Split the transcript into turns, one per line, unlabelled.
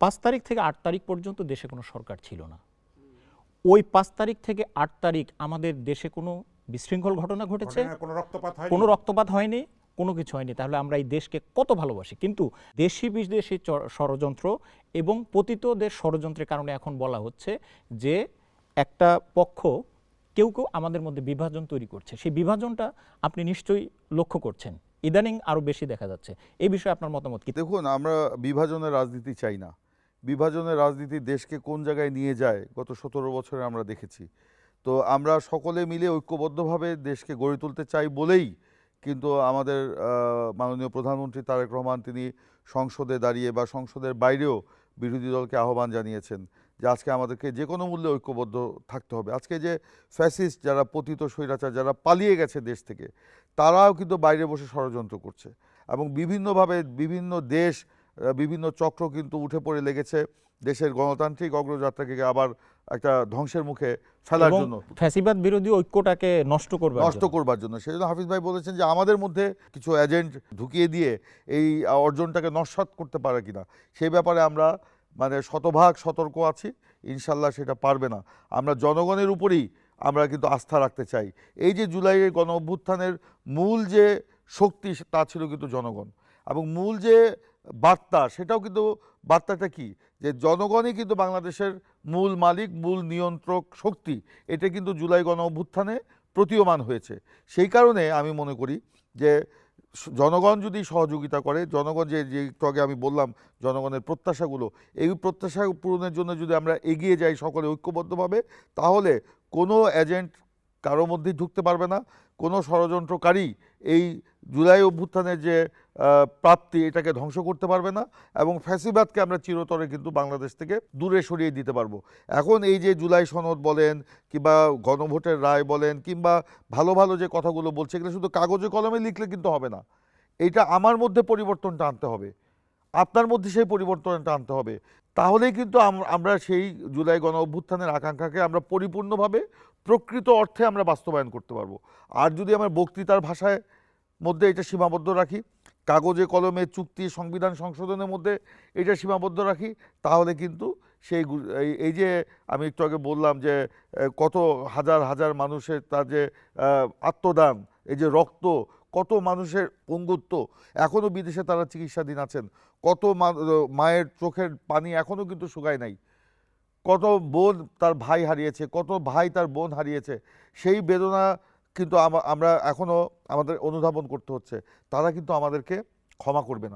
5 তারিখ থেকে 8 তারিখ পর্যন্ত দেশে কোনো সরকার ছিল না। ওই 5 তারিখ থেকে 8 তারিখ আমাদের দেশে কোনো বিশৃঙ্খল ঘটনা ঘটেছে, কোনো রক্তপাত হয়নি, কোনো কিছু হয়নি। তাহলে আমরা এই দেশকে কত ভালোবাসি। কিন্তু দেশি বিদেশি ষড়যন্ত্র এবং পতিতদের ষড়যন্ত্রের কারণে এখন বলা হচ্ছে যে একটা পক্ষ কেউ কেউ আমাদের মধ্যে বিভাজন তৈরি করছে। সেই বিভাজনটা আপনি নিশ্চয়ই লক্ষ্য করছেন, ইদানিং আরও বেশি দেখা যাচ্ছে। এই বিষয়ে আপনার মতামত কি?
দেখুন, আমরা বিভাজনের রাজনীতি চাই না। বিভাজনের রাজনীতি দেশকে কোন জায়গায় নিয়ে যায় গত 17 বছরে আমরা দেখেছি। তো আমরা সকলে মিলে ঐক্যবদ্ধভাবে দেশকে গড়ে তুলতে চাই বলেই কিন্তু আমাদের মাননীয় প্রধানমন্ত্রী তারেক রহমান তিনি সংসদে দাঁড়িয়ে বা সংসদের বাইরেও বিরোধী দলকে আহ্বান জানিয়েছেন যে আজকে আমাদেরকে যে কোনো মূল্যে ঐক্যবদ্ধ থাকতে হবে। আজকে যে ফ্যাসিস্ট যারা পতিত স্বৈরাচার যারা পালিয়ে গেছে দেশ থেকে, তারাও কিন্তু বাইরে বসে ষড়যন্ত্র করছে এবং বিভিন্নভাবে বিভিন্ন দেশ বিভিন্ন চক্র কিন্তু উঠে পড়ে লেগেছে দেশের গণতান্ত্রিক অগ্রযাত্রাকে আবার একটা ধ্বংসের মুখে ফেলার জন্য,
ফ্যাসিবাদ বিরোধী ঐক্যটাকে নষ্ট করবার জন্য।
সেজন্য হাফিজ ভাই বলেছেন যে আমাদের মধ্যে কিছু এজেন্ট ঢুকিয়ে দিয়ে এই অর্জনটাকে নস্যাৎ করতে পারে কিনা, সেই ব্যাপারে আমরা মানে শতভাগ সতর্ক আছি। ইনশাল্লাহ সেটা পারবে না। আমরা জনগণের উপরেই আমরা কিন্তু আস্থা রাখতে চাই। এই যে জুলাইয়ের গণ অভ্যুত্থানের মূল যে শক্তি তা ছিল কিন্তু জনগণ, এবং মূল যে বার্তা সেটাও কিন্তু বার্তাটা কি, যে জনগণই কিন্তু বাংলাদেশের মূল মালিক, মূল নিয়ন্ত্রক শক্তি। এটা কিন্তু জুলাই গণ অভ্যুত্থানে প্রতীয়মান হয়েছে। সেই কারণে আমি মনে করি যে জনগণ যদি সহযোগিতা করে, জনগণ যে একটু আগে আমি বললাম জনগণের প্রত্যাশাগুলো, এই প্রত্যাশা পূরণের জন্য যদি আমরা এগিয়ে যাই সকলে ঐক্যবদ্ধভাবে, তাহলে কোনো এজেন্ট কারো মধ্যেই ঢুকতে পারবে না, কোনো ষড়যন্ত্রকারী এই জুলাই অভ্যুত্থানের যে প্রাপ্তি এটাকে ধ্বংস করতে পারবে না, এবং ফ্যাসিবাদকে আমরা চিরতরে কিন্তু বাংলাদেশ থেকে দূরে সরিয়ে দিতে পারবো। এখন এই যে জুলাই সনদ বলেন কিংবা গণভোটের রায় বলেন কিংবা ভালো ভালো যে কথাগুলো বলছে, এগুলো শুধু কাগজে কলমে লিখলে কিন্তু হবে না। এইটা আমার মধ্যে পরিবর্তনটা আনতে হবে, আপনার মধ্যে সেই পরিবর্তনটা আনতে হবে। তাহলেই কিন্তু আমরা সেই জুলাই গণ অভ্যুত্থানের আকাঙ্ক্ষাকে আমরা পরিপূর্ণভাবে প্রকৃত অর্থে আমরা বাস্তবায়ন করতে পারবো। আর যদি আমার বক্তৃতার ভাষায় মধ্যে এটা সীমাবদ্ধ রাখি, কাগজে কলমে চুক্তি সংবিধান সংশোধনের মধ্যে এটা সীমাবদ্ধ রাখি, তাহলে কিন্তু সেই এই যে আমি একটু আগে বললাম যে কত হাজার হাজার মানুষের তার যে আত্মদান, এই যে রক্ত, কত মানুষের পঙ্গুত্ব, এখনও বিদেশে তারা চিকিৎসাধীন আছেন, কত মায়ের চোখের পানি এখনও কিন্তু শুকায় নাই, কত বোন তার ভাই হারিয়েছে, কত ভাই তার বোন হারিয়েছে, সেই বেদনা কিন্তু আমরা এখনও আমাদের অনুধাবন করতে হচ্ছে। তারা কিন্তু আমাদেরকে ক্ষমা করবে না।